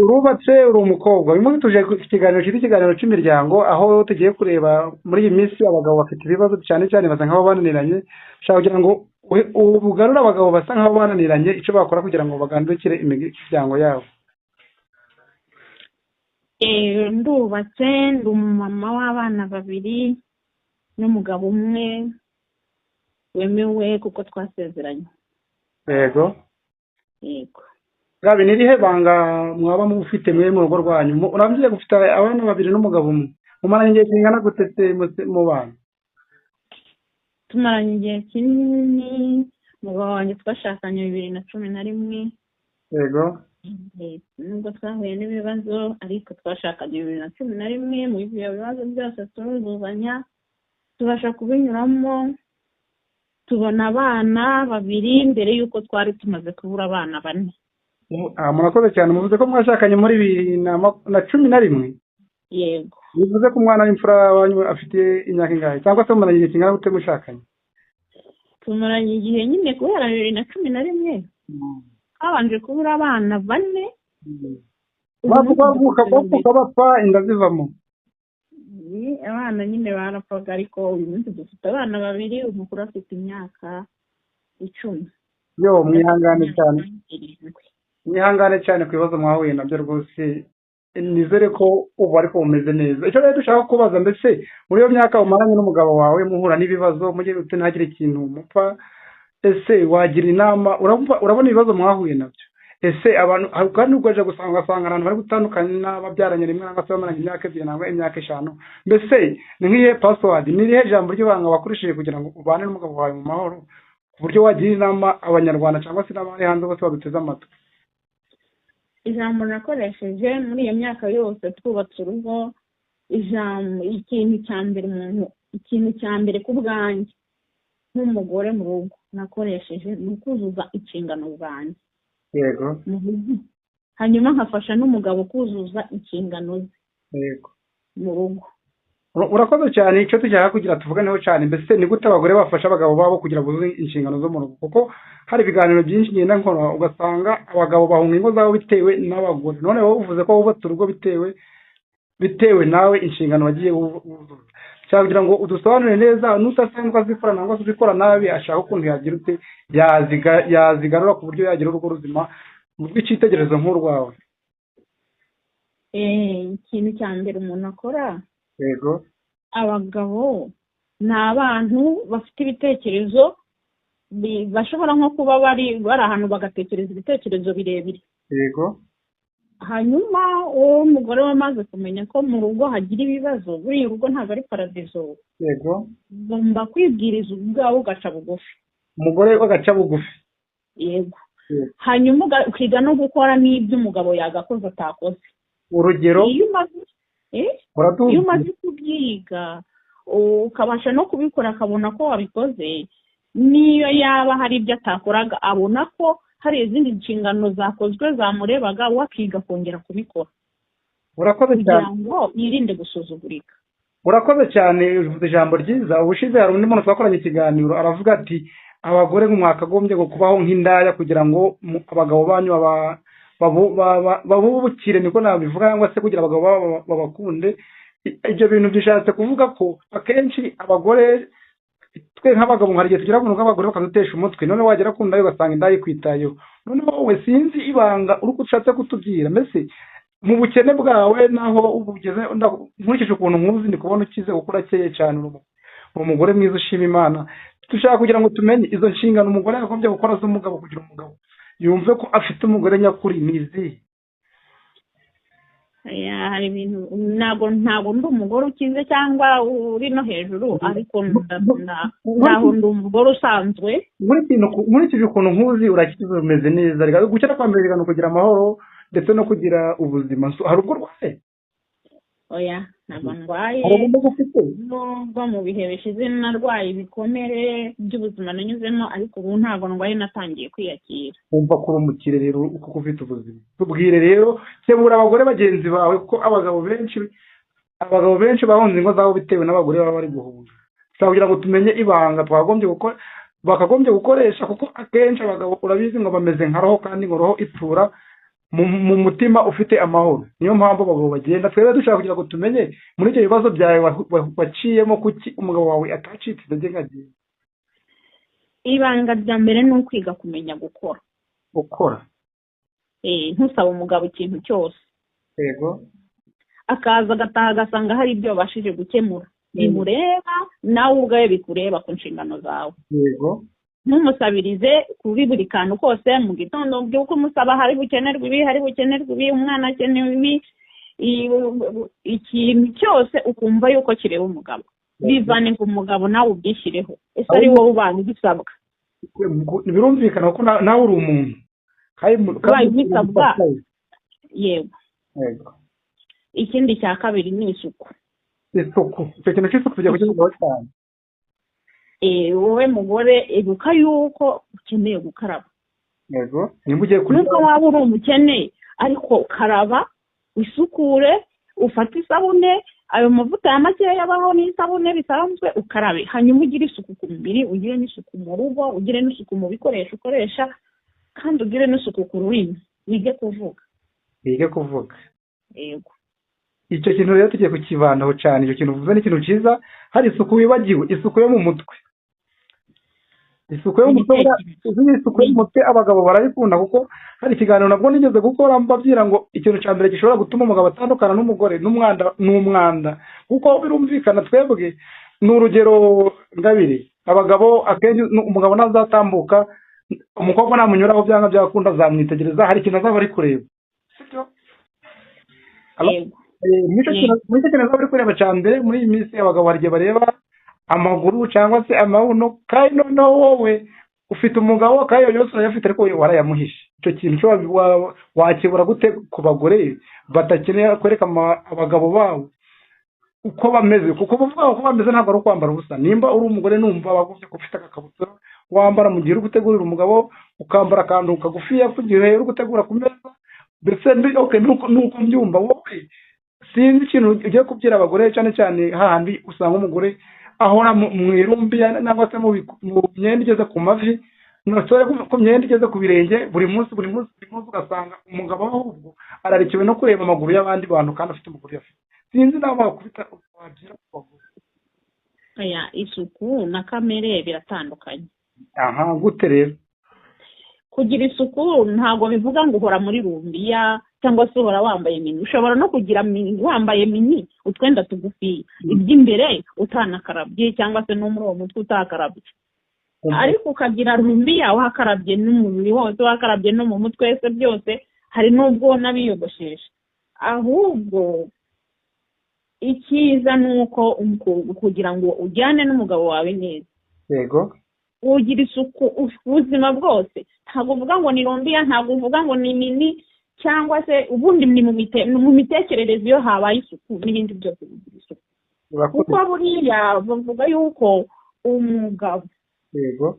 urubatse uri umukobwa uyu munsi tuje ku kiganiro cyitwa ikiganiro cy'imiryango aho tugiye kureba muri iyi minsi abagabo bafite ibibazo cyane cyane basa nk'aho bananiranye ushaka kugira ngo ubugarure abagabo basa nk'aho bananiranye icyo bakora kugira ngo bagandukire imiryango yabo. Ndubatse ndi umumama w'abana babiri n'umugabo umwe wemewe kuko twasezeranye. Yego Yego. gabi ni irihe banga mwaba mufite mwe mu rugo rwanyu urambye gufite abana babiri n'umugabo umwe mumaranye igihe kingana gute mu bana? Tumaranye igihe kinini, umugabo wanjye twashakanye 2011. Yego. Nubwo twahuye n'ibibazo ariko twashakanye 2011, mu ibyo bibazo byose turuzuzanya tubasha kubinyuramo tubona abana babiri mbere y'uko twari tumaze kubura abana 4. Murakoze cyane muvuze ko mwashakanye muri 2011. Yego. Bivuze ko umwana w'imfura wanyu afite imyaka ingahe cyangwa se mumaranye igihe kingana gute mushakanye? Tumaranye igihe nyine guhera 2011 habanje kubura abana 4. bavuka bapfa inda zivamo. Abana nyine barapfaga ariko uyu munsi dufite abana babiri, umukuru afite imyaka 10. Yo mwihangane cyane ku bibazo mwahuye nabyo rwose nizere ko ubu ariko bumeze neza. Icyo rero dushaka kubaza mbese muri iyo myaka umaranye n'umugabo wawe muhura n'ibibazo mugiye ntagire ikintu mupfa, ese wagira inama? Urabona ibibazo mwahuye nabyo, ese abantu kandi ugaje gusanga abantu bari gutandukana n'ababyaranye rimwe nangwa se bamaranye imyaka 2 nangwa imyaka 5, mbese ni nk'iye password ni irihe jambo ry'ibanga wakoresheje kugira ngo ubane n'umugabo wawe mu mahoro ku buryo wagira inama abanyarwanda cyangwa se n'abari hanze bose baduteze amatwi? Ijambo nakoresheje muri iyo myaka yose twubatse urugo, ikintu cya mbere ku bwanjye nk'umugore mu rugo nakoresheje ni ukuzuza inshingano zanjye. Yego. Hanyuma nkafasha n'umugabo kuzuza inshingano ze. Yego. Mu rugo. Urakoze cyane. Icyo tujya kugira tuvuganeho cyane mbese ni gute abagore bafasha abagabo babo kugira ngo buzuze inshingano zo mu rugo, kuko hari ibiganiro byinshi ngenda nkora ugasanga abagabo bahunga ingo zabo bitewe n'abagore, none wowe uvuze ko wubatse urugo bitewe nawe inshingano wagiye wuzuza. Cyangwa kugira ngo udusobanurire neza n'utasanzwe azikora nangwa se uzikora nabi ashaka ukuntu yagira ute yazigarura ku buryo yagira urugo ruzima rw'icyitegererezo nk'urwawe. Ikintu cya mbere umuntu akora. Yego. Abagabo ni abantu bafite ibitekerezo bashobora nko kuba bari ahantu bagatekereza ibitekerezo birebire. Yego. Hanyuma uwo mugore wamaze kumenya ko mu rugo hagira ibibazo, buriya urugo ntabwo ari paradizo. Yego. Ugomba kwibwiriza ubwawe ugaca bugufi. Umugore agaca bugufi. Yego. Hanyuma ukiga no gukora n'ibyo umugabo yagakoze atakoze. Urugero? Iyo umaze kubyiga ukabasha no kubikora akabona ko wabikoze, niyo yaba hari ibyo atakoraga abona ko hari izindi nshingano zakozwe zamurebaga wakiga kongera kubikora. Urakoze cyane. Kugira ngo yirinde gusuzugurika. Urakoze cyane, uvuze ijambo ryiza. Ubushize hari undi muntu twakoranye ikiganiro aravuga ati abagore mwakagombye kubaho nk'indaya kugira ngo abagabo banyu babubukire, niko nabivuga, cyangwa se kugira abagabo babakunde. Ibyo bintu bishatse kuvuga ko akenshi abagore twe nk'abagabo hari igihe tugira ngo abagore bakadutesha umutwe, none wagera ku ndayo ugasanga inda yikwitayeho. None wowe sinzi ibanga uri ushatse kutubwira, mbese mu bukene bwawe naho ubugeze nkurikije ukuntu nkuzi ndi kubona ukize kuko urakeye cyane, uri umugore mwiza ushima Imana. Dushaka kugira ngo tumenye izo nshingano umugore yagombye gukora z'umugabo kugira umugabo yumve ko afite umugore nyakuri nizi. Hari ibintu ntabwo ndi umugore ukize cyangwa uri no hejuru, ariko ntaho ndi umugore usanzwe. Nkurikije ukuntu nkuzi urakize umeze neza. Gukira kwa mbere ni ukugira amahoro ndetse no kugira ubuzima. Hari ubwo urwaye? Oya, ntabwo ndwaye. Nubwo mu bihe bishize narwaye ibikomere by'ubuzima nanyuzemo, ariko ubu ntabwo ndwaye, natangiye kwiyakira. Umva kuri umukire rero kuko ufite ubuzima. Tubwire rero kebura abagore bagenzi bawe ko abagabo benshi bahunze ingo zabo bitewe n'abagore baba bari guhunga. Cyangwa kugira ngo tumenye ibanga bakagombye gukoresha, kuko akenshi abagabo urabizi ngo bameze nka roho, kandi ngo roho ipfura mu mutima ufite amahoro. Niyo mpamvu abagabo bagenda. Twebwe dushaka kugira ngo tumenye muri ibyo bibazo byawe waciyemo, kuki umugabo wawe atacitse intege nkagiye. ibanga rya mbere ni ukwiga kumenya gukora. Ntusaba umugabo ikintu cyose. Yego. Akaza agataha agasanga hari ibyo wabashije gukemura bimureba, nawe ubwawe bikureba ku nshingano zawe. Yego. Ntumusabirize kuri buri kantu kose. Mu gitondo by'uko umusaba hari bukenerwa ibi, hari bukenerwa ibi, umwana akenewe ibi, ikintu cyose ukumva yuko kireba umugabo. Bivane ku mugabo nawe ubyishyireho. Ese ari wowe ubana ubisabwa. Birumvikana ko nawe uri umuntu. Ubaye ubisabwa. Yego. Yego. Ikindi cya kabiri ni isuku. Icyo kintu cy'isuku tujya kukivugaho cyane. Wowe mugore ibuka yuko ukeneye gukaraba. Yego. Nimba ugiye kurya. Nubwo waba uri umukene ariko karaba, usukure, ufate isabune, ayo mavuta ya makeya yabaho n'isabune bisanzwe ukarabe. Hanyuma ugire isuku ku mubiri, ugire n'isuku mu rugo, ugire n'isuku mu bikoresho ukoresha, kandi ugire n'isuku ku rurimi. Wige kuvuga. Yego. Icyo kintu rero tugiye kukibandaho cyane. Icyo kintu uvuze ni ikintu cyiza. Hari isuku wibagiwe, isuku yo mu mutwe. Isuku yo mu mutwe abagabo barayikunda, kuko hari ikiganiro nabwo nigeze gukora mbabwira ngo ikintu cya mbere gishobora gutuma umugabo atandukana n'umugore n'umwanda. Kuko birumvikana twebwe ni urugero ngabiri. Abagabo akenshi umugabo nazatambuka, umukobwa namunyuraho byanga byakunda azamwitegereza, hari ikintu azaba ari kureba. Sibyo? Muri icyo kintu azaba ari kureba cya mbere. Muri iyi minsi abagabo hari igihe bareba amaguru cyangwa se amabuno, kandi noneho wowe ufite umugabo kandi yose urayafite ariko warayamuhishe. Icyo kintu cyo wakibura gute ku bagore badakeneye kwereka abagabo babo uko bameze? Kuko bavuga ko bameze ntabwo ari ukwambara ubusa. Nimba uri umugore numva bagufite ufite akakabutura wambara mu gihe uri gutegurira umugabo, ukambara akantu kagufiya kugihe uri gutegura ku meza. Mbese nuko mbyumva wowe. Sinzi ikintu ugiye kubwira abagore, cyane cyane hahandi usanga umugore ahora mu irumbi cyangwa se mu myenda igeze ku mavi, notore ku myenda igeze ku birenge, buri munsi ugasanga umugabo ahubwo ararikiwe no kureba amaguru y'abandi bantu kandi afite amaguru yafite. Sinzi nawe wakubita wagira ku bagore. Isuku na kamere biratandukanye. Gute rero? Kugira isuku ntabwo bivuga ngo uhora muri rumbiya cyangwa se uhora wambaye mini. Ushobora no kugira mini wambaye mini, utwenda tugufi, iby'imbere utanakarabye cyangwa se no muri uwo mutwe utakarabye. Ariko ukagira rumbiya wakarabye n'umubiri wose, wakarabye no mu mutwe se byose, hari n'ubwo nabiyogoshesha. Ahubwo icyiza ni uko kugira ngo ujyane n'umugabo wawe neza. Yego. Ugira isuku ubuzima bwose. Ntabwo uvuga ngo ni rumbiya, ntabwo uvuga ngo ni mini, cyangwa se ubundi ni mu mitekerereze iyo habaye isuku n'ibindi byose bigira isuku. Kuko buriya bavuga yuko umugabo. Yego.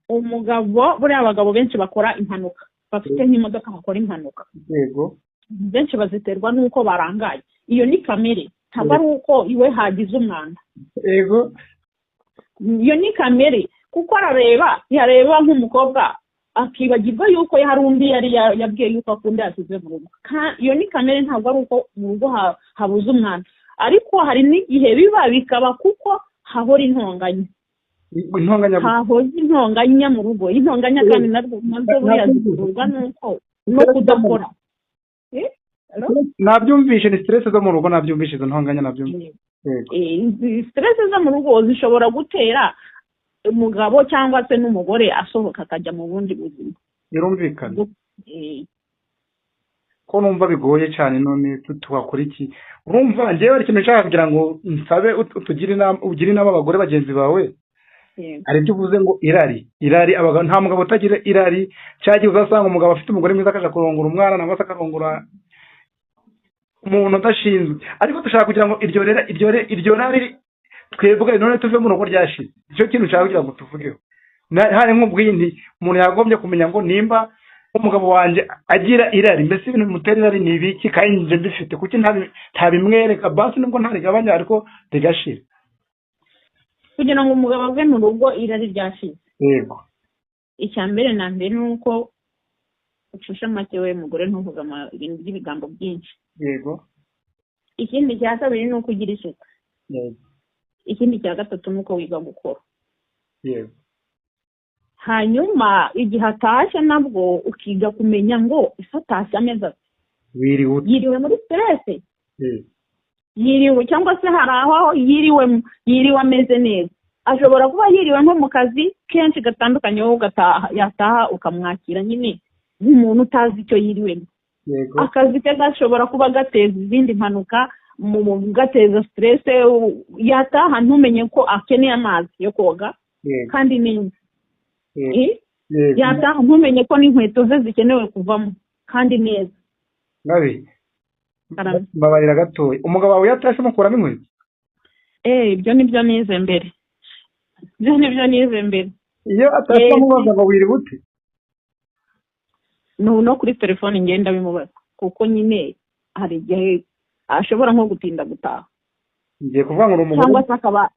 Umugabo, buriya abagabo benshi bakora impanuka, bafite nk'imodoka bakora impanuka. Yego. Benshi baziterwa n'uko barangaye. Iyo ni kamere, ntabwo ari uko iwe hagize umwanda. Yego. Iyo ni kamere, kuko yareba nk'umukobwa akibagirwa yuko hari undi yari yabwiye yuko akunda yasize mu rugo. Iyo ni kamere, ntabwo ari uko mu rugo habuze umwanda. Ariko hari n'igihe biba bikaba kuko hahora intonganya. Hahoze intonganya mu rugo. Intonganya kandi nazo buriya zikururwa n'uko no kudakora. Nabyumvishe ni stress zo mu rugo, nabyumvishe izo ntonganya nabyumvishe. Stress zo mu rugo zishobora gutera umugabo cyangwa se n'umugore asohoka akajya mu bundi buzima. Birumvikana. Ko numva bigoye cyane, none tuwakora iki? Urumva njyewe ari ikintu nshaka kugira ngo nsabe ugire inama abagore bagenzi bawe. Hari ibyo uvuze ngo irari nta mugabo utagira irari. Cyagiye uzasanga umugabo afite umugore mwiza akaja kurongora umwana nangwa se akarongora umuntu udashinzwe. Ariko dushaka kugira ngo iryo rari twebwe none tuve mu rugo ryashize. Icyo kintu nshaka kugira ngo tuvugeho. Hari nk'ubwindi umuntu yagombye kumenya ngo nimba umugabo wanje agira irari, mbese ibintu bimutera irari ni ibiki kandi nje mbifite, kuki ntabimwereka basi nubwo ntarigabanya ariko rigashira. Kugira ngo umugabo ave mu rugo irari ryashize. Yego. Icya mbere na mbere ni uko ucishe make we mugore ntuvuge ibintu by'ibigambo byinshi. yego Ikindi cya kabiri ni uko ugira isuku. yego Ikindi cya gatatu ni uko wiga gukora. yego Hanyuma igihe atashye nabwo ukiga kumenya ngo ese atashye ameze ate. wiriwe Yiriwe muri stress, yego yiriwe cyangwa se hari aho yiriwe ameze neza. Ashobora kuba yiriwe nko mu kazi kenshi gatandukanye, wowe yataha ukamwakira nyine nk'umuntu utazi icyo yiriwemo. yego Akazi ke gashobora kuba gateza izindi mpanuka, gateza stress, yataha ntumenye ko akeneye amazi yo koga yego kandi neza. yego Yataha ntumenye ko n'inkweto ze zikenewe kuvamo kandi neza. Ngabe mbabarira gatoya, umugabo wawe yatashe mukuramo inkweto? Ibyo nibyo nize mbere. Iyo atashe amubaza ngo wiri bute? No kuri telefone ngenda bimubaza kuko nyine hari igihe ashobora nko gutinda gutaha. Ngiye kuvuga ngo umugore cyangwa se akaba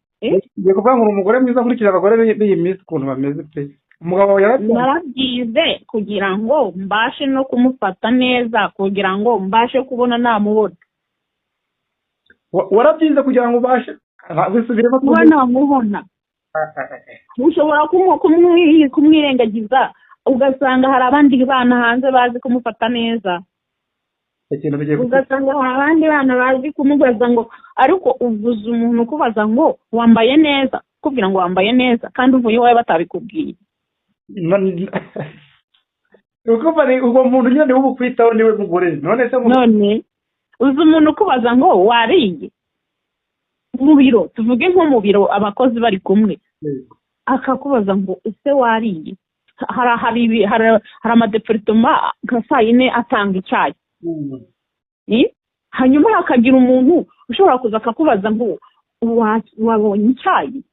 ngiye kuvuga ngo umugore mwiza nkurikije abagore b'iyi minsi ukuntu bameze pe. Umugabo wawe narabyize kugira ngo mbashe no kumufata neza, kugira ngo mbashe kubona namubona. Warabyize kugira ngo ubashe bisubiremo kuba namubona. Ushobora kumwirengagiza ugasanga hari abandi bana hanze bazi kumufata neza. Ugasanga hari abandi bana bazi kumubaza ngo ariko uvuze umuntu kubaza ngo wambaye neza, kubwira ngo wambaye neza kandi uvuye iwawe batabikubwiye. Ubwo muntu nyine ubu kwitaho niwe mugore. None uzi umuntu kubaza ngo wariye mu biro, tuvuge nko mu biro abakozi bari kumwe, akakubaza ngo ese wariye. Hari amadeparitoma nka saa yine atanga icyayi. Hanyuma hakagira umuntu ushobora kuza akakubaza ngo wabonye icyayi.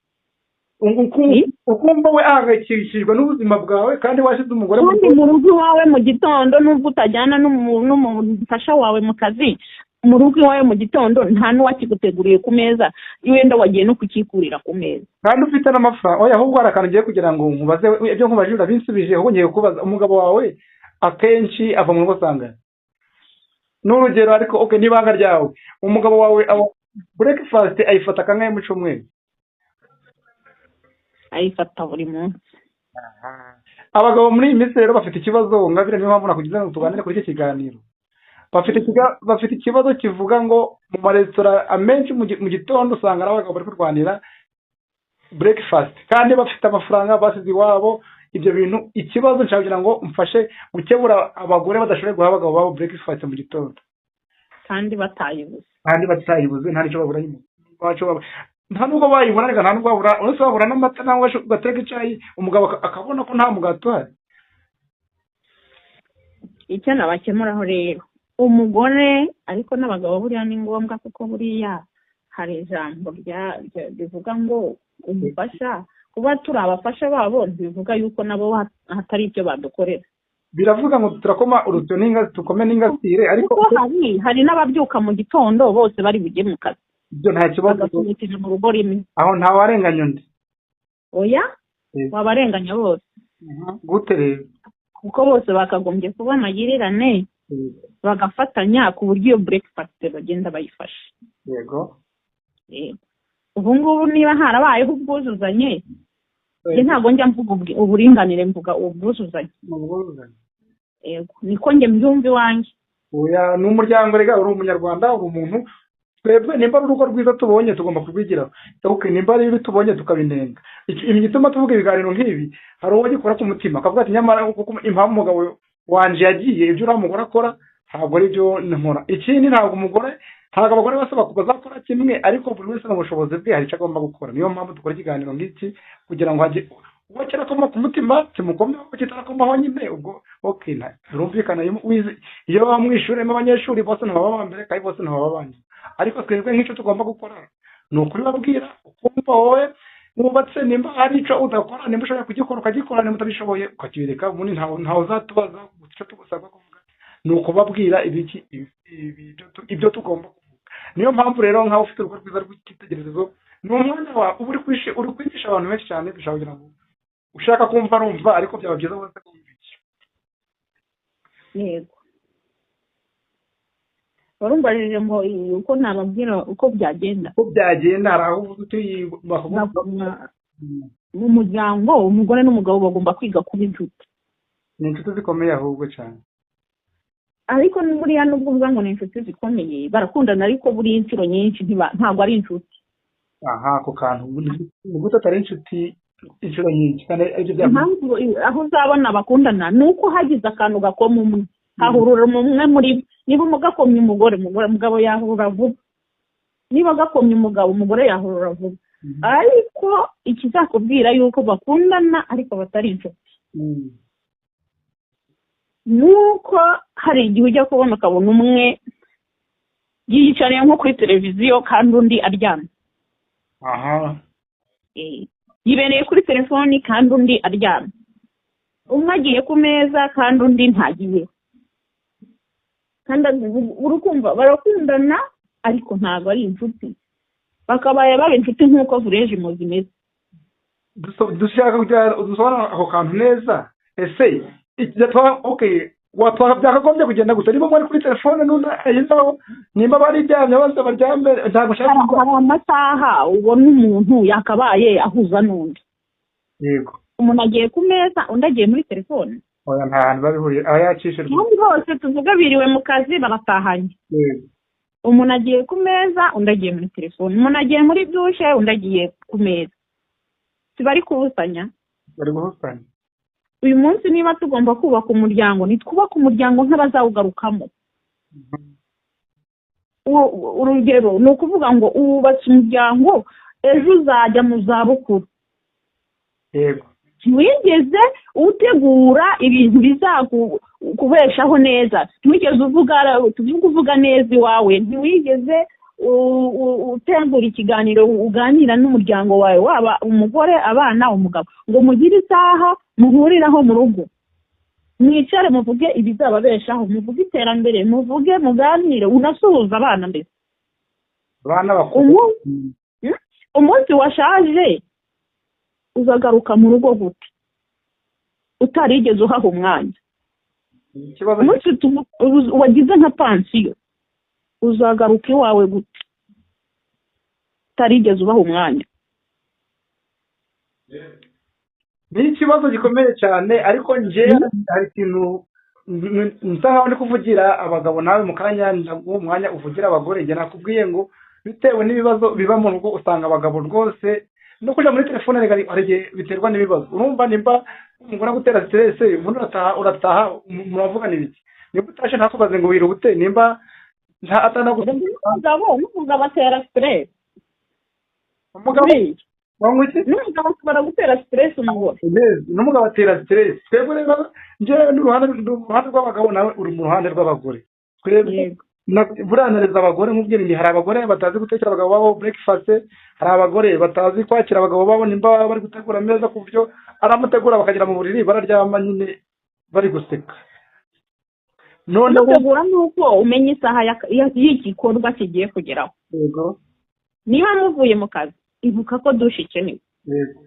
Ukumva we ahangayikishijwe n'ubuzima bwawe kandi washyize umugore kandi mu rugo iwawe mu gitondo nubwo utajyana n'umufasha wawe mu kazi, mu rugo iwawe mu gitondo nta n'uwakiguteguriye ku meza, wenda wagiye no kukikurira ku meza kandi ufite n'amafaranga. Oya ahubwo hari akantu ugiye kugira ngo nkubaze ibyo nkubaje urabinsubije, ahubwo ngiye kubaza umugabo wawe akenshi ava mu rugo asanga n'urugero, ariko n'ibanga ryawe umugabo wawe breakfast ayifata kangahe mu cyumweru? ayifata buri munsi. Abagabo muri iyi minsi rero bafite ikibazo, ngabire niyo mpamvu nakugize ngo tuganire kuri iki kiganiro. Bafite ikibazo kivuga ngo mu maresitora amenshi mu gitondo usanga ari abagabo bari kurwanira breakfast kandi bafite amafaranga basize iwabo. Ibyo bintu ikibazo nshaka kugira ngo mfashe gukebura abagore badashoboye guha abagabo babo breakfast mu gitondo kandi batayibuze nta nicyo babura nyuma, nta nubwo bayibona reka nta nubwo babura, uretse babura n'amata nangwa ugateka icyayi umugabo akabona ko nta mugati uhari. Icyo nabakemuraho rero umugore, ariko n'abagabo buriya ni ngombwa kuko buriya hari ijambo rivuga ngo umufasha, kuba turi abafasha babo ntibivuga yuko nabo hatari ibyo badukorera. Biravuga ngo turakoma urutyo tukome n'ingasire, ariko hari n'ababyuka mu gitondo bose bari bujye mu kazi. Ibyo nta kibazo mu rugo rimwe, aho nta warenganya undi. Oya wabarenganya bose. Gute rero? Kuko bose bakagombye kuba amagirirane bagafatanya ku buryo iyo breakfast bagenda bayifashe. Yego. Ubu ngubu niba harabayeho ubwuzuzanye, ntabwo njya mvuga uburinganire, mvuga ubwuzuzanye. Yego niko njye mbyumva iwanjye. Oya ni umuryango rega, uri umunyarwanda, uri umuntu. Twebwe nimba ari urugo rwiza tubonye tugomba kurwigiraho, nimba ari ibi tubonye tukabinenga. Ibi gituma tuvuga ibiganiro nk'ibi, hari uwo gikora ku mutima akavuga ati nyamara impamvu umugabo wanje yagiye ibyo uriya mugore akora ntabwo ari byo nkora. Ikindi ntabwo abagore bose bazakora kimwe, ariko buri wese mu bushobozi bwe hari icyo agomba gukora. Niyo mpamvu dukora ikiganiro nk'iki kugira ngo uwo kirakoma ku mutima kimukomeho, kitarakomaho nyine ubwo birumvikana. Iyo bamwishyuremo abanyeshuri bose ntibaba mbere kandi bose ntibaba abandi, ariko twebwe nk'icyo tugomba gukora ni ukubibabwira, ukumva wowe wubatse nimba hari icyo udakora, nimba ushobora kugikora ukagikora, nimba utabishoboye ukakibireka. Ubundi ntawe uzatubaza icyo tugusabwa kuvuga, ni ukubabwira ibyo tugomba kuvuga. Niyo mpamvu rero nkaho ufite urugo rwiza rw'icyitegererezo, ni umwanya wawe uba uri kwigisha abantu benshi cyane, dushaka kugira ngo ushaka kumva arumva, ariko byaba byiza wese kumva iki. yego warumbajije ngo uko nababwira uko byagenda hari aho uvuga uti bakavuga mu muryango umugore n'umugabo bagomba kwiga kuba inshuti. ni inshuti zikomeye ahubwo cyane, ariko buriya nubwo uvuga ngo ni inshuti zikomeye barakundana, ariko buriya inshuro nyinshi ntabwo ari inshuti. aha ako kantu ni gute atari inshuti inshuro nyinshi kandi ibyo impamvu aho uzabona bakundana ni uko hagize akantu gakoma umwe, hahurura umwe muri bo. Niba umugakomye umugabo yahurura vuba, niba agakomye umugore yahurura vuba. ariko ikizakubwira yuko bakundana ariko batari inshuti nuko hari igihe ujya kubona ukabona umwe yiyicariye nko kuri televiziyo kandi undi aryamye. Yibereye kuri telefoni kandi undi aryamye. Umwe agiye ku meza kandi undi ntagiye. Kandi urukumva barakundana ariko ntabwo ari inshuti. Bakabaye baba inshuti nk'uko vureje mu zimeze. dushaka dusobanura ako kantu neza. Ese byakagombye kugenda gusa niba mwari kuri telefone n'undi ayizaho, nimba baryamye bose baryamye ntabwo ushaka. Hari amasaha ubona umuntu yakabaye ahuza n'undi. Yego. Umuntu agiye ku meza undi agiye muri telefone. Oya nta hantu babihuriye, aho yakishije. Kandi bose tuvuga biriwe mu kazi baratahanye. Yego. Umuntu agiye ku meza undi agiye muri telefone. Umuntu agiye muri dushe undi agiye ku meza. Bari kubusanya. Bari guhusanya. Uyu munsi niba tugomba kubaka umuryango, nitwubaka umuryango nk'abazawugarukamo. Urugero ni ukuvuga ngo uwubatse umuryango ejo uzajya mu zabukuru. Yego. Ntiwigeze utegura ibintu bizakubeshaho neza. Ntiwigeze uvuga neza iwawe. Ntiwigeze utegura ikiganiro uganira n'umuryango wawe, waba umugore, abana, umugabo, ngo mugire isaha muhuriraho mu rugo. Mwicare muvuge ibizababeshaho, muvuge iterambere, muvuge muganire, unasuhuza abana mbese. Abana bakuru. Umunsi washaje uzagaruka mu rugo gute utarigeze uhaha umwanya? Umunsi wagize nka pansiyo uzagaruka iwawe gute utarigeze ubaha umwanya? Ni ikibazo gikomeye cyane, ariko njye hari ikintu nsaho ndi kuvugira abagabo, nawe mu kanya ndaguha umwanya uvugira abagore. Njye nakubwiye ngo bitewe n'ibibazo biba mu rugo usanga abagabo rwose no kuja muri telefone hari biterwa n'ibibazo. Urumva nimba umugore gutera stress umuntu urataha muravuga n'ibiki, niba utashe ntakubaze ngo wirute, nimba nta atanaguza umugabo atera stress. Umugabo wangwiki n'umugabo ashobora gutera stress umugore. N'umugabo atera stress. Twebwe rero njye n'uruhande rw'abagabo nawe uri mu ruhande rw'abagore. Twebwe buranariza abagore nk'ubwira ndi hari abagore batazi gutekera abagabo babo breakfast, hari abagore batazi kwakira abagabo babo nimba bari gutegura ameza ku buryo aramutegura bakagira mu buriri bararyama nyine bari guseka. None gutegura nuko umenye isaha y'igikorwa kigiye kugeraho. Yego. Niba muvuye mu kazi ibuka ko dushe ikenewe. Yego.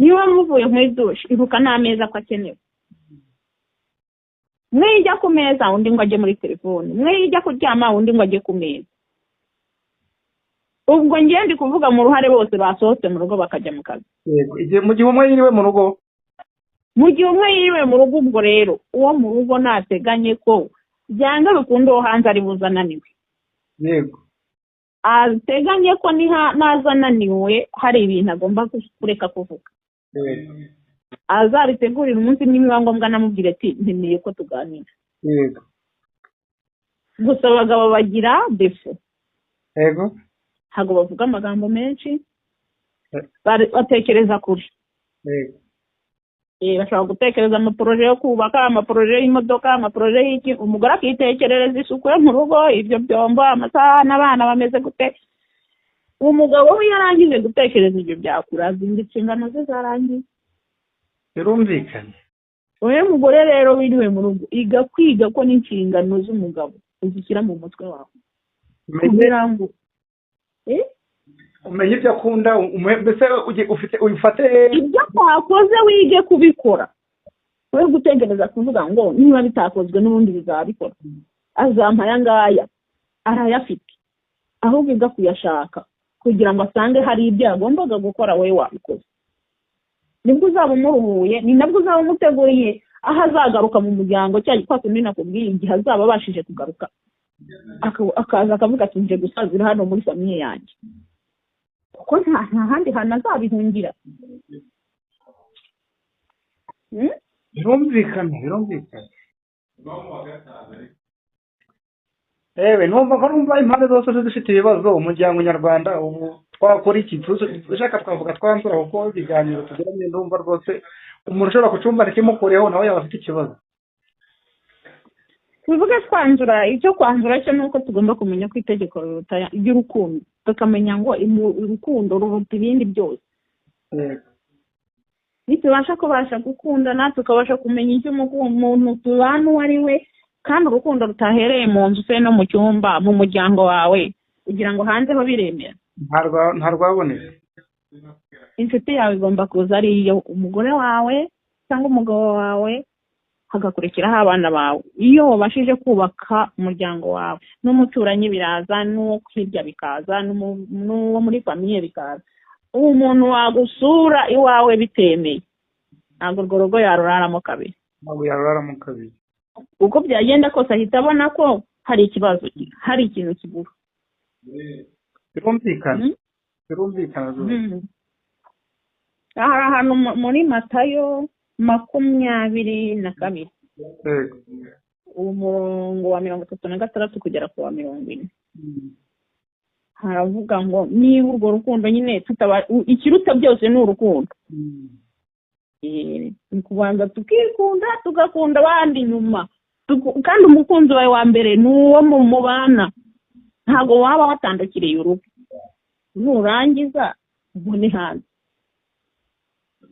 Niba muvuye muri dushe ibuka n'ameza ko akenewe. Mwe ijya ku meza undi ngo ajye muri telefone, mwe ijya kuryama undi ngo ajye ku meza. Ubwo ngiye ndi kuvuga mu ruhare bose basohotse mu rugo bakajya mu kazi. Yego. Mu gihe umwe yiriwe mu rugo. Mu gihe umwe yiriwe mu rugo, ubwo rero uwo mu rugo nateganye ko byanga bikunda uwo hanze ari buzananiwe. Yego. Ateganye ko nazananiwe hari ibintu agomba kureka kuvuga. Yego. Azabitegurira umunsi niba ngombwa namubwira ati nkeneye ko tuganira. Yego. Gusa abagabo bagira defo. Yego. Ntabwo bavuga amagambo menshi, batekereza kure. Yego. Bashobora gutekereza amaporoje yo kubaka, amaporoje y'imodoka, amaporoje y'iki. Umugore akitekerereza isuku yo mu rugo, ibyo byombo, amasaha n'abana bameze gute. Umugabo we yarangije gutekereza ibyo byakura, zindi inshingano ze zarangiye. Birumvikanye. Wowe mugore rero wiriwe mu rugo iga kwiga ko n'inshingano z'umugabo uzishyira mu mutwe wawe. Kugira ngo umenye ibyo akunda, mbese ufate ibyo wakoze wige kubikora. we gutegereza kuvuga ngo niba bitakozwe n'ubundi bizabikora, azampa aya ngaya arayafite, ahubwo iga kuyashaka kugira ngo asange hari ibyo yagombaga gukora we wabikoze. Nibwo uzaba umuruhuye, ni nabwo uzaba umuteguriye aho azagaruka mu muryango, cyangwa kwa kundi nakubwiye igihe azaba abashije kugaruka akaza akavuga ati nje gusazira hano muri famiye yanjye, kuko nta handi hantu azabihungira. birumvikana numva impande zose zifite ibibazo. Umuryango nyarwanda ubu twakora iki? Ushaka twavuga twanzura, kuko ibiganiro tugiranye ndumva rwose umuntu ushobora kucumva ntikimukureho nawe yaba afite ikibazo. Tuvuge twanzura, icyo kwanzura cyo nuko tugomba kumenya ko itegeko riruta iby'urukundo, tukamenya ngo urukundo ruruta ibindi byose. Nitubasha kubasha gukundana, tukabasha kumenya icyo umuntu tubana uwo ari we, kandi urukundo rutahereye mu nzu se no mu cyumba mu muryango wawe, kugira ngo hanze ho biremera ntarwaboneka. Inshuti yawe igomba kuza ari iyo umugore wawe cyangwa umugabo wawe, hagakurikiraho abana bawe. Iyo wabashije kubaka umuryango wawe, n'umuturanyi biraza, n'uwo hirya bikaza, n'uwo muri famiye bikaza. Umuntu wagusura iwawe bitemeye, ntabwo urwo rugo yaruraramo kabiri. Uko byagenda kose ahita abona ko hari ikibazo, hari ikintu kibura. Birumvikana. Hari ahantu muri Matayo 22 umurongo wa 36 kugera ku wa 40, haravuga ngo niba urwo rukundo nyine ikiruta byose ni urukundo. Ni kubanza tukikunda, tugakunda abandi nyuma, kandi umukunzi wawe wa mbere ni uwo mubana, ntabwo waba watandukiriye urugo. Nurangiza ubone hanze.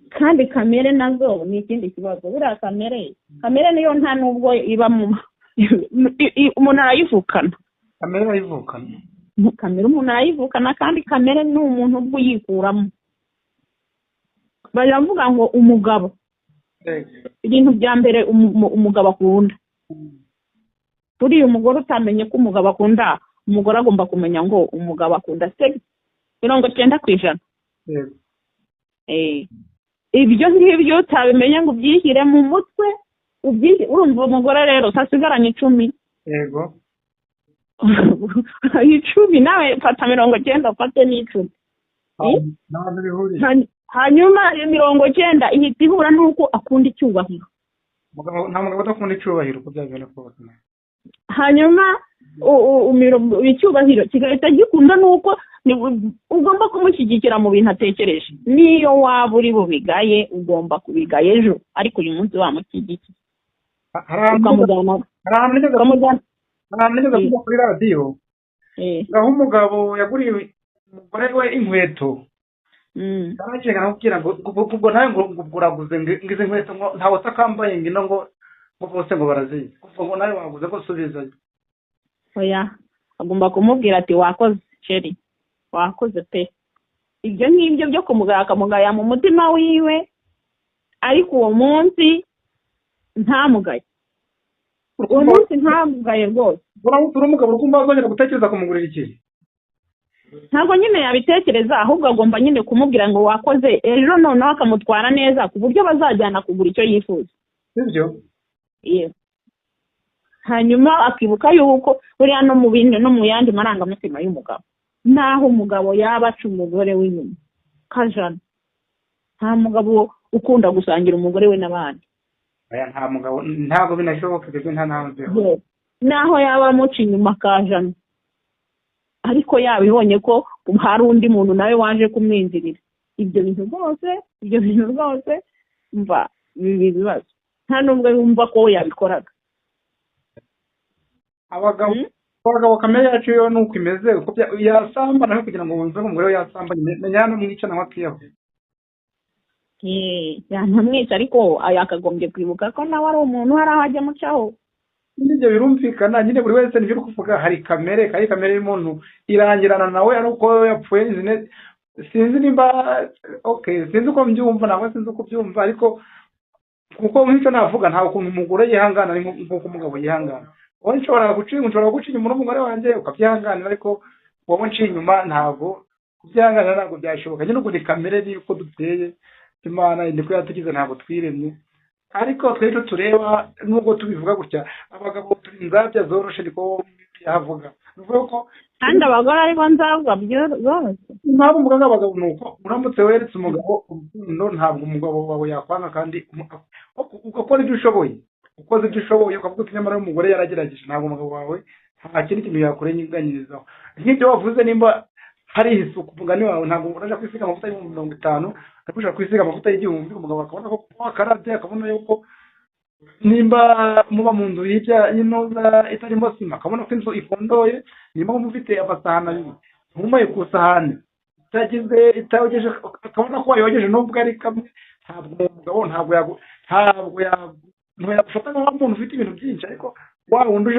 Kandi kamere nazo ni ikindi kibazo. Buriya kamere niyo nta nubwo iba umuntu arayivukana. Kamere umuntu arayivukana, kandi kamere ni umuntu ubwo uyikuramo. Baravuga ngo umugabo, ibintu bya mbere umugabo akunda. Buriya umugore utamenye ko umugabo akunda, umugore agomba kumenya ngo umugabo akunda sex 90%. Ibyo ngibyo utabimenya ngo ubyishyire mu mutwe, urumva umugore rero utasigaranye 10. Yego. 10 nawe fata 90 ufate n'10. Hanyuma 90 ihita ihura n'uko akunda icyubahiro. Nta mugabo udakunda icyubahiro uko byagenda kose. Hanyuma icyubahiro kigahita gikunda n'uko ugomba kumushyigikira mu bintu atekereje. Niyo waba uri bubigaye ugomba kubigaye ejo, ariko uyu munsi wamushyigikiye. Ukamujyana kuri radiyo, aho umugabo yaguriye umugore we inkweto, aragenda aramubwira ngo ubwo nawe ngo uraguze ngize inkweto ntawe utakambaye ngino ngo bose ngo barazizi, ubwo nawe waguze ko subizayo. Oya, agomba kumubwira ati wakoze sheri, wakoze pe. Ibyo ngibyo byo kumugaya mu mutima wiwe, ariko uwo munsi ntamugaye. Uwo munsi ntamugaye rwose. Uri umugabo ugomba kongera gutekereza kumugurira iki? Ntabwo nyine yabitekereza, ahubwo agomba nyine kumubwira ngo wakoze, ejo noneho akamutwara neza ku buryo bazajyana kugura icyo yifuza. Sibyo? Yes. Hanyuma akibuka yuko buriya no mu bindi no mu yandi marangamutima y'umugabo, naho umugabo yaba aca umugore w'inyuma kajana, nta mugabo ukunda gusangira umugore we n'abandi. Nta mugabo, ntabwo binashoboka, ibyo nta ntanze. Naho yaba amuca inyuma kajana, ariko yabibonye ko hari undi muntu nawe waje kumwinjirira. Ibyo bintu rwose mva bibazo, nta nubwo yumva ko yabikoraga. Abagabo kamere yacu yo nuko imeze, uko yasamba nawe kugira ngo wumve umugore we yasamba, menya no mwica nawe akiyaho. Yanamwica, ariko yakagombye kwibuka ko nawe ari umuntu, hari aho ajya mucaho. Ibyo birumvikana nyine, buri wese nibyo kuvuga, hari kamere y'umuntu irangirana nawe ari uko yapfuye. Sinzi nimba sinzi uko mbyumva, nawe sinzi uko byumva, ariko kuko nk'icyo navuga nta ukuntu umugore yihangana ari nk'uko umugabo yihangana. wowe nshobora guca inyuma n'umugore wanjye ukabyihanganira, ariko wowe nciye inyuma ntabwo kubyihanganira ntabwo byashoboka. nyine ubwo ni kamere ni uko duteye, imana niko yatugize, ntabwo twiremye. ariko twebwe tureba nubwo tubivuga gutya, abagabo turi inzabya zoroshe, niko yavuga. ni ukuvuga ko kandi abagore aribo nzabwa byoroshye. impamvu mvuga nk'abagabo ni uko uramutse weretse umugabo urukundo, ntabwo umugabo wawe yakwanga, kandi ugakora ibyo ushoboye. ukoze ibyo ushoboye ukavuga uti nyamara umugore yaragerageje, ntabwo umugabo wawe nta kindi kintu yakurenganyirizaho. nk'ibyo wavuze, nimba hari isuku umugani wawe, ntabwo uraja kwisiga amavuta y'ibihumbi 50, ariko ushaka kwisiga amavuta y'igihumbi, umugabo akabona ko wakarabye, akabona yuko nimba muba mu nzu hirya y'inoza itarimo sima, akabona ko inzu ifondoye. nimba mufite amasahani abiri, ntumaye ku isahani itayogeje, akabona ko wayogeje nubwo ari kamwe, ntabwo umugabo ntabwo yagufata nk'umuntu ufite ibintu byinshi. ariko wa wundi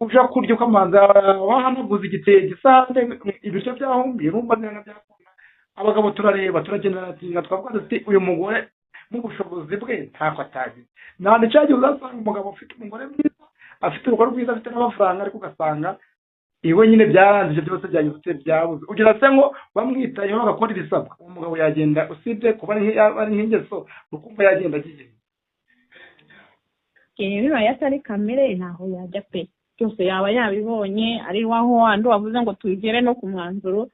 uja kurya ukamanza wahanaguza igitenge gisande ibiryo byahumbiye, urumva neza byakunda. abagabo turareba, turageneratinga, twavuga tuti uyu mugore mu bushobozi bwe ntako atagize. nta nicyagihe uzasanga umugabo ufite umugore mwiza, afite urugo rwiza, afite n'amafaranga, ariko ugasanga iwe nyine byaranze, ibyo byose byageze byabuze. ugira se ngo bamwitayeho agakora ibisabwa, uwo mugabo yagenda, usibye kuba ari nk'ingeso, ukumva yagenda agiye. bibaye atari kamere ntaho yajya pe, byose yaba yabibonye. ari waho wandi wavuze ngo tugere no ku mwanzuro.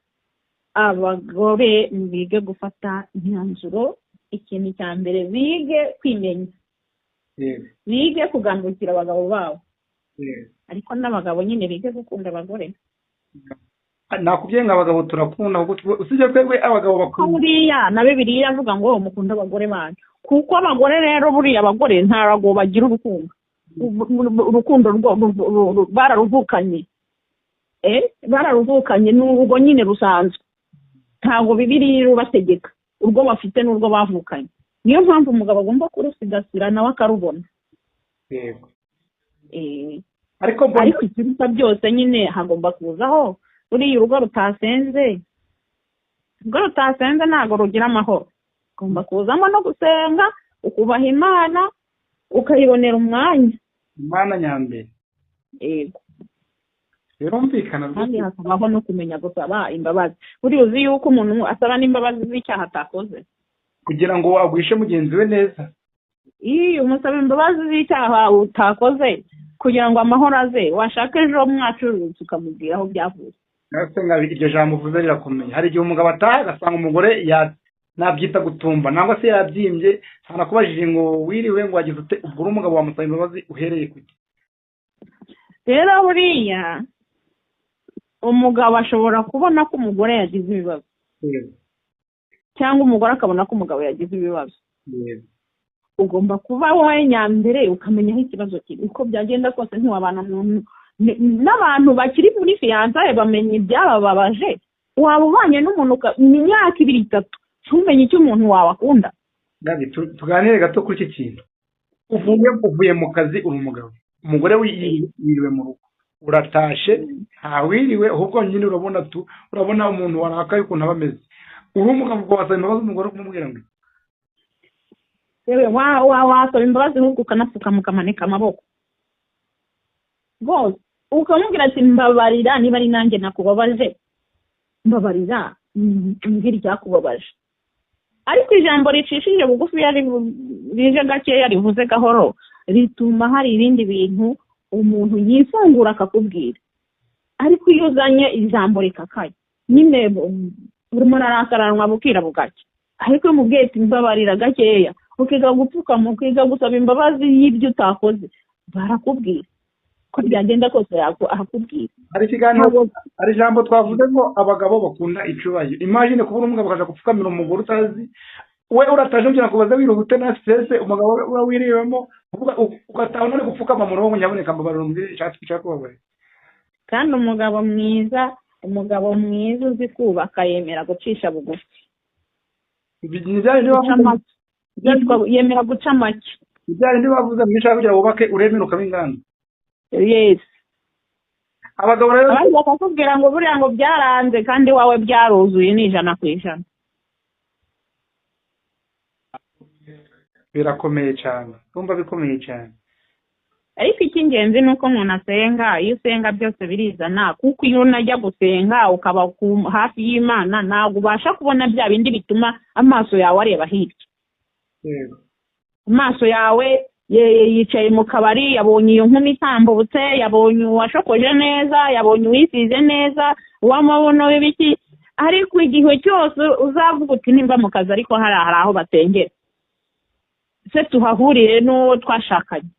abagore bige gufata imyanzuro. ikintu cya mbere bige kwimenya, bige kugandukira abagabo babo, ariko n'abagabo nyine bige gukunda abagore. nakubwiye ngo abagabo turakunda, usibye twebwe abagabo bakunda buriya na Bibiliya avuga ngo mukunda abagore banyu, kuko abagore rero buriya abagore ntabwo bagira urukundo bararuvukanye, bararuvukanye n'urwo nyine rusanzwe, ntabwo Bibiliya irubategeka, urwo bafite n'urwo bavukanye. niyo mpamvu umugabo agomba kurusigasira nawe akarubona. ariko ikiruta byose nyine hagomba kuzaho buriya urugo rutasenze ntabwo rugira amahoro. ugomba kuzamo no gusenga, ukubaha Imana, ukayibonera umwanya, Imana nyambere. birumvikana kandi hakabaho no kumenya gusaba imbabazi. buriya uzi yuko umuntu asaba n'imbabazi z'icyaha atakoze, kugira ngo agwishe mugenzi we neza. iyo umusaba imbabazi z'icyaha utakoze kugira ngo amahoro aze, washaka ejo mwacurutse ukamubwira aho byavuye. iryo jambo uvuze rirakomeye. hari igihe umugabo ataha agasanga umugore nabyita gutumba, nangwa se yabyimbye, ntanakubajije ngo wiriwe, ngo wagize ute, ubwo uri umugabo wamusaba imbabazi uhereye ku ki? rero buriya umugabo ashobora kubona ko umugore yagize ibibazo, cyangwa umugore akabona ko umugabo yagize ibibazo. ugomba kuba wowe nyambere ukamenya aho ikibazo kiri. uko byagenda kose ntiwabana n'abantu bakiri muri fiyansaye bamenya ibyabababaje. waba ubanye n'umuntu imyaka 2-3 ntumenye icyo umuntu wawe akunda. tuganire gato kuri iki kintu. uvuye mu kazi, uri umugabo, umugore wiriwe mu rugo, uratashe, ntawiriwe, ahubwo nyine urabona umuntu warakaye ukuntu aba ameze. uri umugabo ubwo wasaba imbabazi umugore kumubwira ngo yewe wasaba imbabazi ahubwo ukanapfukama ukamanika amaboko rwose, ukamubwira ati mbabarira, niba ari nanjye nakubabaje mbabarira, mbwira icyakubabaje. ariko ijambo ricishije bugufi rije gakeya rivuze gahoro rituma hari ibindi bintu umuntu yifungura akakubwira. ariko iyo uzanye ijambo rikakaye nyine urimo arakaranwa bukira bugake. ariko iyo mubwiye ati mbabarira gakeya, ukiga gupfukama, ukiga gusaba imbabazi y'ibyo utakoze, barakubwira ko byagenda kose akubwira. hari ijambo twavuze ngo abagabo bakunda icyubahiro. imagine kubura umugabo akaja gupfukamira umugore utazi, we urataje ugira ngo baze wirubute na stress, umugabo wiribemo ugataha none gupfukama mu rugo, nyaboneka mbabarira umubiri cyatwica kubabare. kandi umugabo mwiza uzi kubaka yemera gucisha bugufi, yemera guca make. ibyari ntibavuze ngo ushaka kugira wubake uremera ukaba inganda. yes. abagabo rero abandi bakakubwira ngo buriya ngo byaranze, kandi wawe byaruzuye ni 100%. birakomeye cyane, urumva bikomeye cyane. ariko icy'ingenzi ni uko umuntu asenga. Iyo usenga byose birizana, kuko iyo unajya gusenga ukaba hafi y'Imana ntabwo ubasha kubona bya bindi bituma amaso yawe areba hirya. Yego. Amaso yawe yicaye mu kabari, yabonye iyo nkumi itambutse, yabonye uwashokoje neza, yabonye uwisize neza, uw'amabuno w'ibiki, ariko igihe cyose uzavuga uti nimba mu kazi ariko hari aho batengera, se tuhahurire n'uwo twashakanye.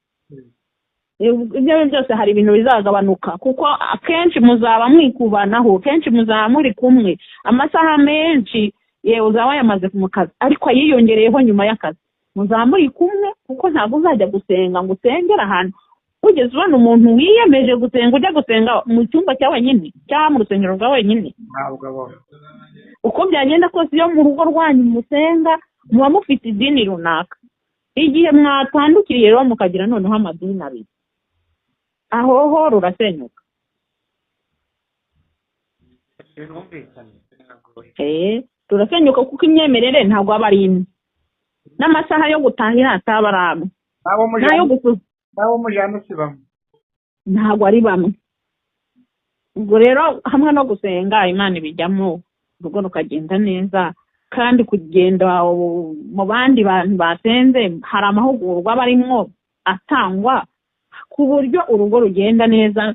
Ibyo byose hari ibintu bizagabanuka, kuko akenshi muzaba mwikubanaho, kenshi muzaba muri kumwe amasaha menshi, yewe uzaba yamaze mu kazi ariko yiyongereyeho nyuma y'akazi. Muzaba muri kumwe, kuko ntabwo uzajya gusenga ngo usengere ahantu ugeze ubona umuntu wiyemeje gusenga, ujya gusenga mu cyumba cya wenyine cyangwa mu rusengero rwa wenyine. Ntabwo abona. Uko byagenda kose iyo mu rugo rwanyu musenga, muba mufite idini runaka. Igihe mwatandukiriye rero mukagira noneho amadini abiri, aho ho rurasenyuka. Rurasenyuka kuko imyemerere ntabwo aba ari imwe, n'amasaha yo gutahira ataba ari amwe, nabo mujyana si bamwe, ntabwo ari bamwe. Ubwo rero hamwe no gusenga Imana ibijyamo, urugo rukagenda neza. Kandi kugenda mu bandi bantu basenze, hari amahugurwa aba arimo atangwa ku buryo urugo rugenda neza,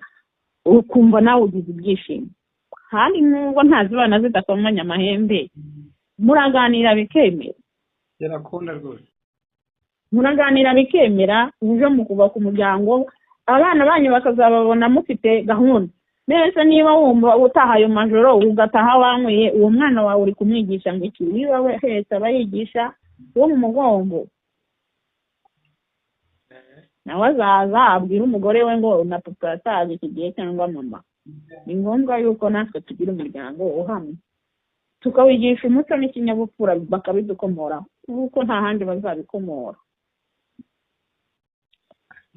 ukumva nawe ugize ibyishimo. Kandi nubwo ntazibana zidakomanya amahembe, muraganira bikemera. Yarakunda rwose. Muraganira bikemera, uje mu kubaka umuryango, abana banyu bakazababona mufite gahunda. Mbese niba wumva utaha ayo majoro ugataha wanyweye, uwo mwana wawe uri kumwigisha ngo iki, niba we hetse abayigisha wo mu mugongo, nawe azaza abwira umugore we ngo na papa yataje iki gihe cyangwa mama. Ni ngombwa yuko natwe tugira umuryango uhamye, tukawigisha umuco n'ikinyabupfura bakabidukomoraho, kuko nta handi bazabikomora.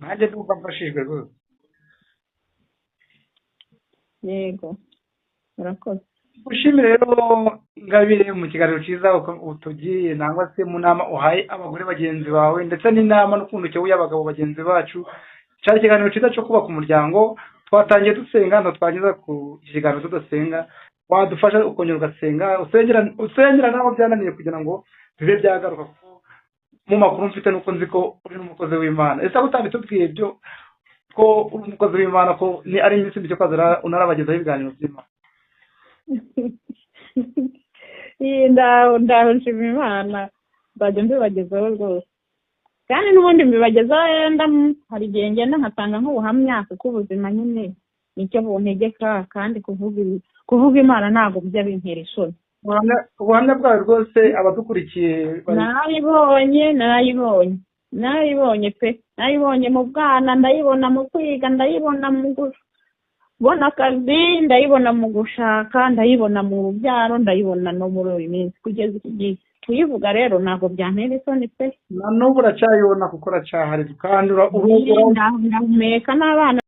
Nanjye ndumva mfashijwe rwose. Yego, murakoze. Ushimire rero Ingabire mu kiganiro cyiza utugiye, nangwa se mu nama uhaye abagore bagenzi bawe, ndetse n'inama n'ukuntu cyo abagabo bagenzi bacu. Cyari ikiganiro cyiza cyo kubaka umuryango. Twatangiye dusenga, twageza ku kiganiro tudasenga, wadufasha ukongera ugasenga, usengera naho byananiye kugira ngo bibe byagaruka. Mu makuru mfite nuko nzi ko uri n'umukozi w'Imana. Ese utandi tubwiye byo ko uri umukozi w'Imana, ko ni ari iminsi cyo kazara unarabagezaho ibiganiro by'Imana. Ndashima Imana, nzajya mbibagezaho rwose. Kandi n'ubundi mbibagezaho, yenda hari igihe ngenda nkatanga nk'ubuhamya, kuko ubuzima nyine nicyo buntegeka, kandi kuvuga Imana ntabwo bijya bintera isoni. Ubuhamya bwawe rwose abadukurikiye narayibonye pe, narayibonye mu bwana, ndayibona mu kwiga, ndayibona mu kubona akazi, ndayibona mu gushaka, ndayibona mu rubyaro, ndayibona no muri uyu minsi kugeza iki gihe. Kuyivuga rero ntabwo byantera isoni pe. Na n'ubu uracyayibona kuko uracyahari, kandi ndahumeka n'abana